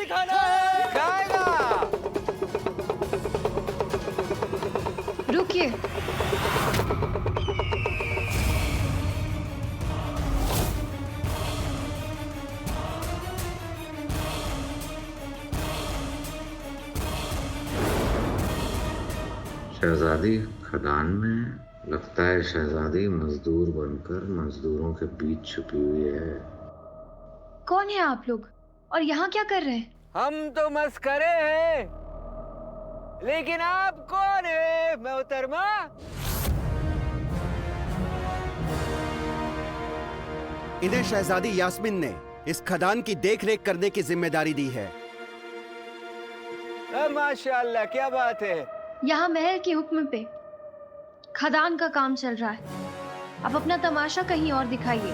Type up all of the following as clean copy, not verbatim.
दिखाना है। दिखाएगा। रुकिए। शहजादी खदान में, लगता है शहजादी मजदूर बनकर मजदूरों के बीच छुपी हुई है। कौन है आप लोग और यहाँ क्या कर रहे हैं? हम तो मस्करे हैं, लेकिन आप कौन है मोहतरमा? इन्हें शहजादी यास्मीन ने इस खदान की देखरेख करने की जिम्मेदारी दी है। माशाअल्लाह, क्या बात है। यहाँ महल के हुक्म पे खदान का काम चल रहा है। अब अपना तमाशा कहीं और दिखाइए।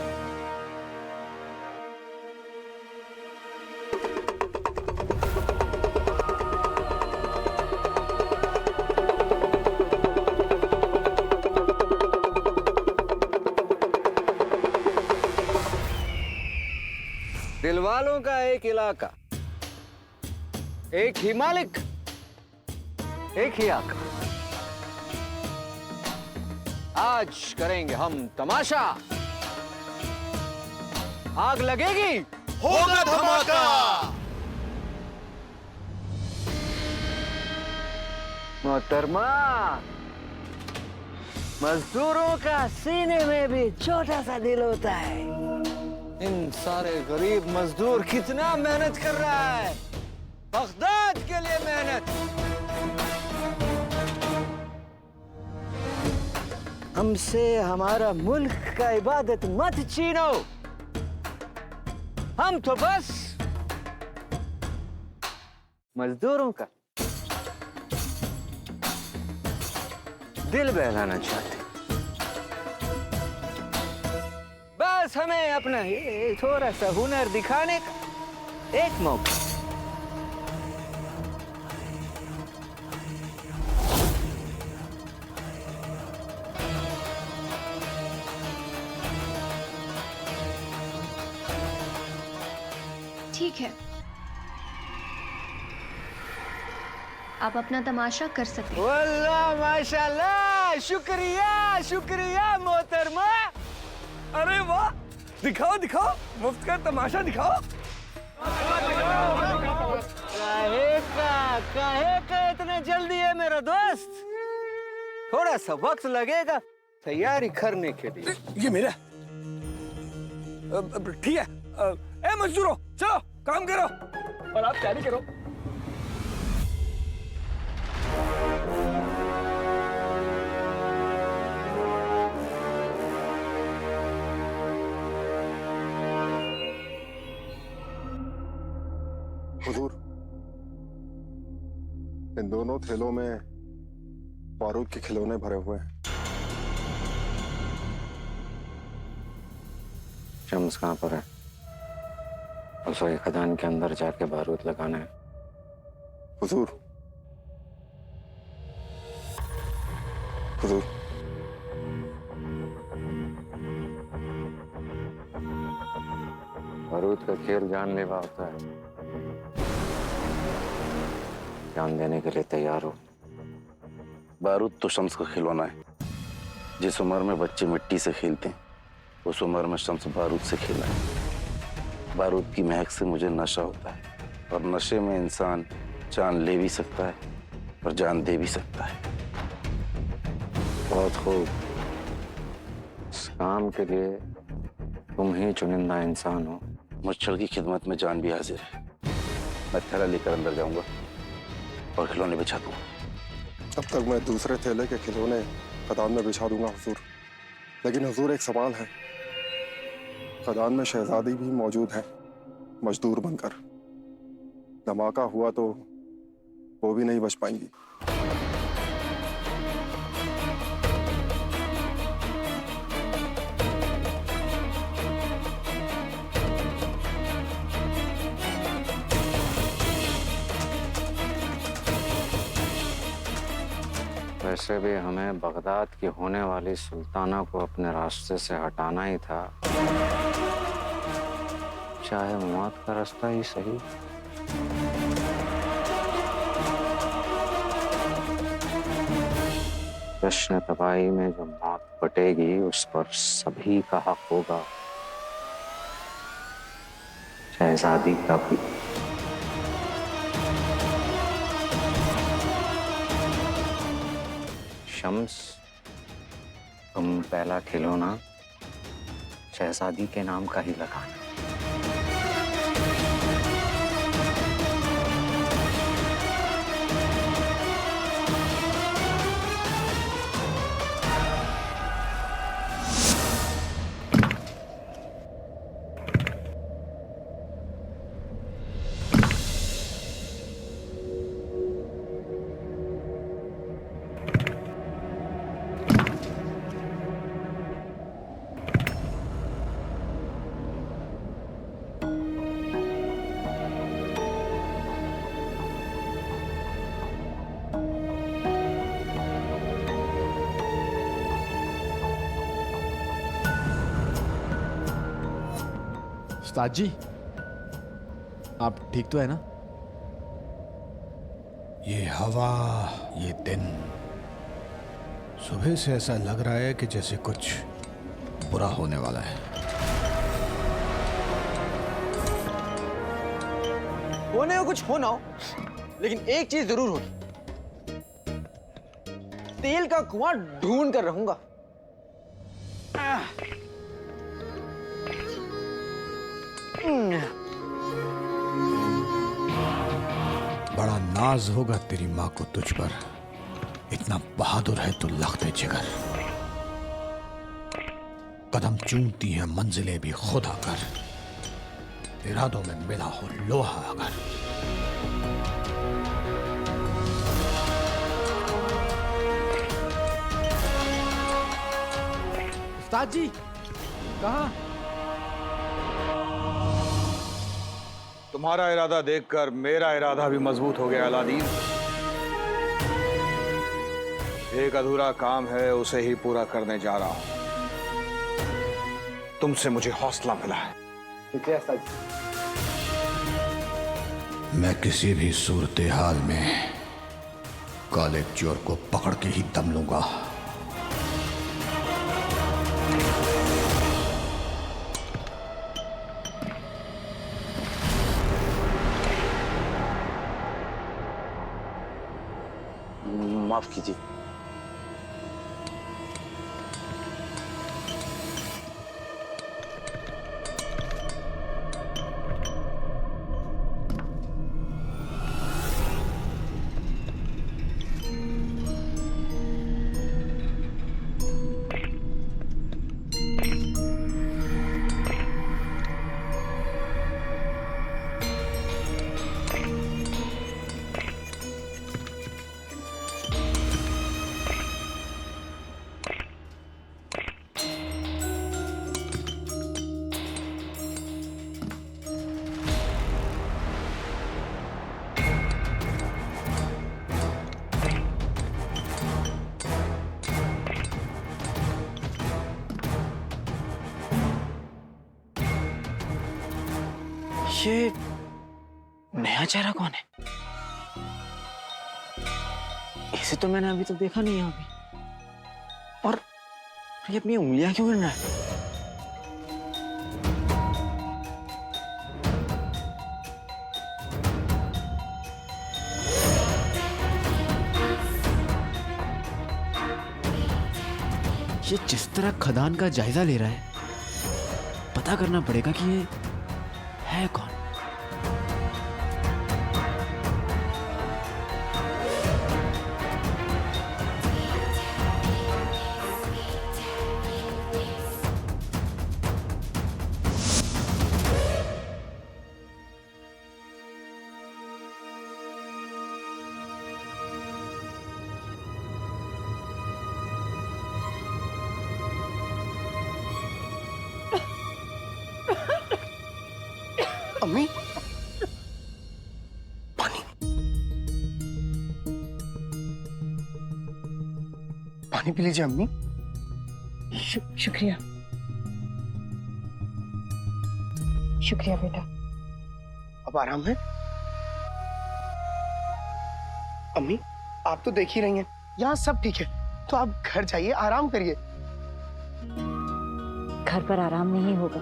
दिलवालों का एक इलाका, एक ही मालिक, एक ही आका। आज करेंगे हम तमाशा। आग लगेगी, होगा धमाका। मोहतरमा, मजदूरों का सीने में भी छोटा सा दिल होता है। इन सारे गरीब मजदूर कितना मेहनत कर रहा है, बगदाद के लिए मेहनत। हमसे हमारा मुल्क का इबादत मत छीनो। हम तो बस मजदूरों का दिल बहलाना चाहते। बस हमें अपना ये थोड़ा सा हुनर दिखाने का एक मौका। ठीक है, आप अपना तमाशा कर सकते हैं। वल्लाह माशाल्लाह, शुक्रिया शुक्रिया मोहतरमा। अरे वाह, दिखाओ दिखाओ, मुफ्त का तमाशा दिखाओ। काहे का इतने जल्दी है मेरा दोस्त? थोड़ा सा वक्त लगेगा तैयारी करने के लिए। ये मेरा ठीक है। ए मजदूरों, चलो काम करो और आप तैयारी करो। हुजूर, इन दोनों थैलों में बारूद के खिलौने भरे हुए हैं। शम्स कहाँ पर है? रसोई खदान के अंदर जाके बारूद लगाना है। हुजूर, हुजूर, बारूद का खेल जानलेवा होता है। जान देने के लिए तैयार हो। बारूद तो शम्स का खिलौना है। जिस उम्र में बच्चे मिट्टी से खेलते हैं, उस उम्र में शम्स बारूद से खेला है। बारूद की महक से मुझे नशा होता है, और नशे में इंसान जान ले भी सकता है और जान दे भी सकता है। बहुत खूब। इस काम के लिए तुम ही चुनिंदा इंसान हो। मुच्छर की खिदमत में जान भी हाजिर है। मैं थैला लेकर अंदर जाऊंगा और खिलौने बिछा दूंगा। तब तक मैं दूसरे थैले के खिलौने खदान में बिछा दूंगा हुजूर। लेकिन हुजूर, एक सवाल है। खदान में शहजादी भी मौजूद है मजदूर बनकर। धमाका हुआ तो वो भी नहीं बच पाएंगी। वैसे भी हमें बगदाद की होने वाली सुल्ताना को अपने रास्ते से हटाना ही था, चाहे मौत का रास्ता ही सही। जश्न तबाही में जो मौत बटेगी उस पर सभी का हक होगा, शहजादी का भी। शम्स, तुम पहला खिलौना शहजादी के नाम का ही लगाना। उस्ताद जी, आप ठीक तो है ना? ये हवा, ये दिन, सुबह से ऐसा लग रहा है कि जैसे कुछ बुरा होने वाला है। होने को कुछ हो ना हो, लेकिन एक चीज जरूर होगी, तेल का कुआं ढूंढ कर रहूंगा। बड़ा नाज होगा तेरी माँ को तुझ पर, इतना बहादुर है तो लखते जिगर। कदम चूमती हैं मंजिलें भी खुद आकर, इरादों में मिला हो लोहा अगर। उस्ताद जी, कहाँ? तुम्हारा इरादा देखकर मेरा इरादा भी मजबूत हो गया अलादीन। एक अधूरा काम है, उसे ही पूरा करने जा रहा हूं। तुमसे मुझे हौसला मिला है। ठीक है सच। मैं किसी भी सूरत हाल में काले चोर को पकड़ के ही दम लूंगा। माफ कीजिए। ये नया चेहरा कौन है? इसे तो मैंने अभी तक देखा नहीं यहाँ पे। और ये अपनी उंगलियां क्यों गिन रहा है? ये जिस तरह खदान का जायजा ले रहा है, पता करना पड़ेगा कि ये है कौन। अम्मी, पानी पानी पी लीजिए अम्मी। शुक्रिया शुक्रिया बेटा। अब आराम है? अम्मी, आप तो देख ही रही हैं, यहाँ सब ठीक है, तो आप घर जाइए, आराम करिए। घर पर आराम नहीं होगा।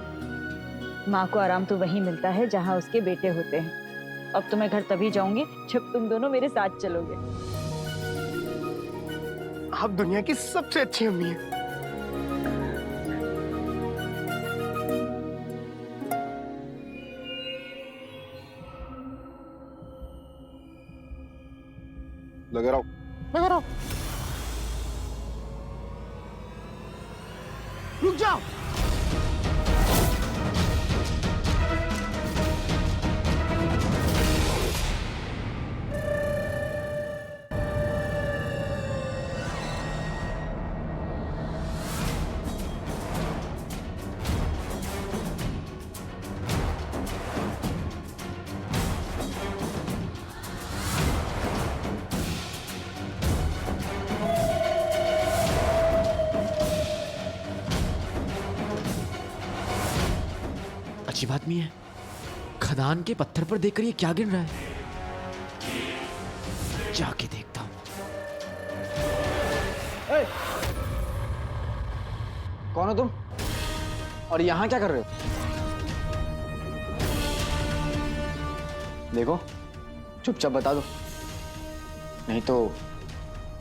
माँ को आराम तो वहीं मिलता है जहाँ उसके बेटे होते हैं। अब तो मैं घर तभी जाऊंगी जब तुम दोनों मेरे साथ चलोगे। आप दुनिया की सबसे अच्छी अम्मी हैं। लगे रहो। रुक जाओ। अजीब आदमी है। खदान के पत्थर पर देखकर ये क्या गिन रहा है? जाके देखता हूं। कौन हो तुम? और यहाँ क्या कर रहे हो? देखो, चुपचाप बता दो, नहीं तो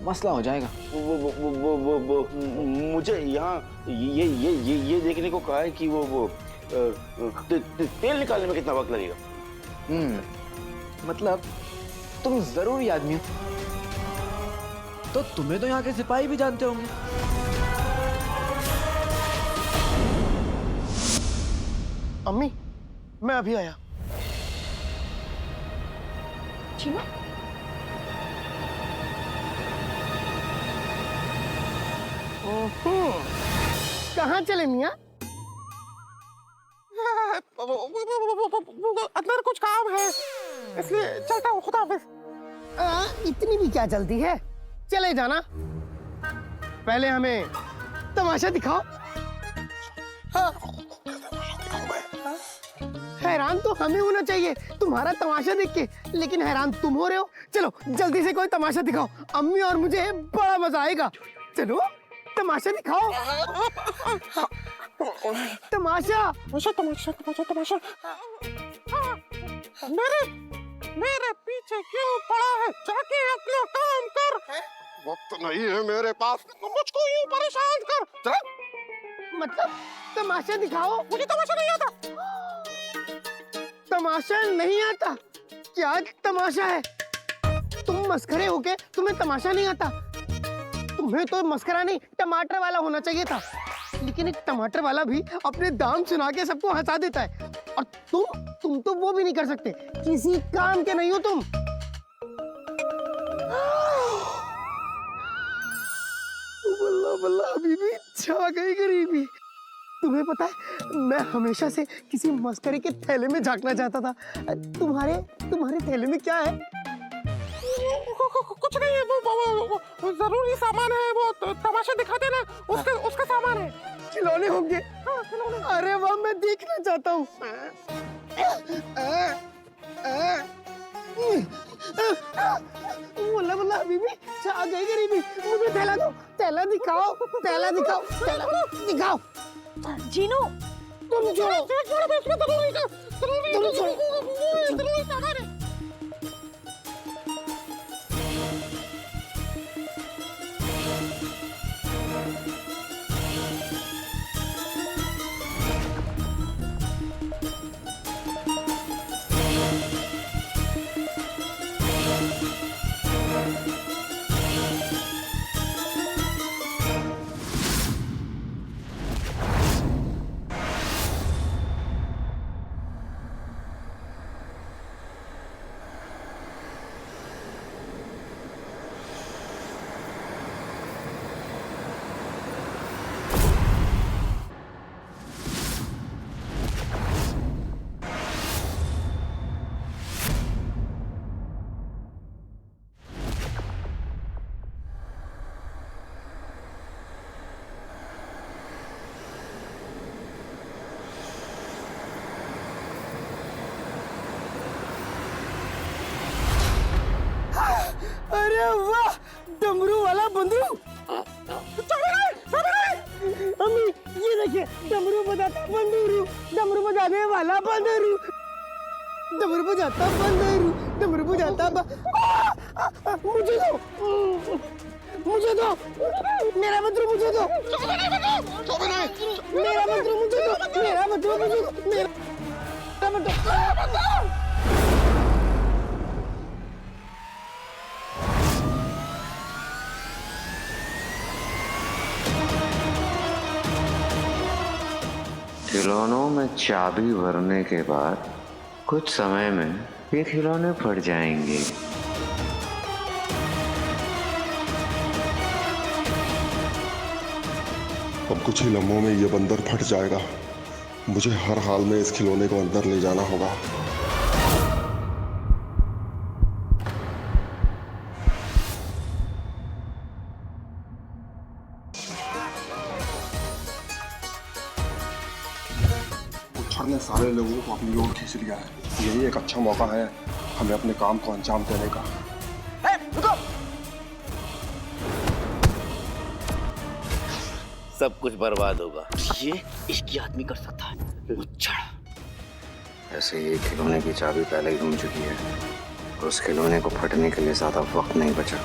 मसला हो जाएगा। वो मुझे यहाँ ये देखने को कहा है कि वो तेल निकालने में कितना वक्त लगेगा। मतलब तुम जरूरी आदमी हो। तो तुम्हें तो यहाँ के सिपाही भी जानते होंगे। अम्मी, मैं अभी आया। चीनू, कहाँ चले मियाँ? अंदर कुछ काम है, इसलिए चलता हूँ। खुदा हाफिज। इतनी भी क्या जल्दी है? चले जाना, पहले हमें तमाशा दिखाओ। हैरान तो हमें होना चाहिए तुम्हारा तमाशा देख के, लेकिन हैरान तुम हो रहे हो। चलो जल्दी से कोई तमाशा दिखाओ, अम्मी और मुझे बड़ा मजा आएगा। चलो तमाशा दिखाओ। तमाशा तमाशा तमाशा तमाशा तमाशा। मेरे पीछे क्यों पड़ा है? जाके अपना काम कर। वक्त नहीं है मेरे पास, मुझको यूं परेशान कर। चल। मतलब तमाशा दिखाओ। मुझे तमाशा नहीं आता। तमाशा नहीं आता? क्या तमाशा है? तुम मस्खरे हो के तुम्हें तमाशा नहीं आता? तुम्हें तो मस्करा नहीं, टमाटर वाला होना चाहिए था। लेकिन एक टमाटर वाला भी अपने दाम सुना के सबको हंसा देता है, और तुम तो वो भी नहीं कर सकते। किसी काम के नहीं हो तुम। बल्ला बल्ला, बीबी छा गई गरीबी। तुम्हें पता है, मैं हमेशा से किसी मस्करे के थैले में झांकना चाहता था। तुम्हारे थैले में क्या है? कुछ नहीं है, वो जरूरी सामान है, वो तमाशा दिखाते ना, उसका सामान है। खिलौने होंगे? हाँ, खिलौने। अरे वाह, मैं देखना चाहता हूँ। बोला बोला बीबी, आ गई गरीबी। मुझे थैला दो, थैला दिखाओ, थैला दिखाओ, थैला दिखाओ। जीनू, तुम छोड़ो, तुम छोड़ो। अरे वाह, डमरू वाला बंदरू। अम्मी ये देखिए, डमरू बजाता बंदरू, डमरू बजाने वाला बंदरू, डमरू बजाता बंदरू, डमरू बजाता मुझे दो, मुझे दो, मेरा बंदरू मुझे दो, मेरा बंदरू मुझे दो, मेरा बंदरू मुझे दो, मेरा बंदरू। खिलौनों में चाबी भरने के बाद कुछ समय में ये खिलौने फट जाएंगे। अब कुछ ही लम्हों में ये बंदर फट जाएगा। मुझे हर हाल में इस खिलौने को अंदर ले जाना होगा। उच्छर ने सारे लोगों को अपनी ओर खींच लिया है। यही एक अच्छा मौका है हमें अपने काम को अंजाम देने का। सब कुछ बर्बाद होगा। ये इसकी आदमी कर सकता है। ऐसे ये खिलौने की चाबी पहले ही घूम चुकी है और उस खिलौने को फटने के लिए ज्यादा वक्त नहीं बचा।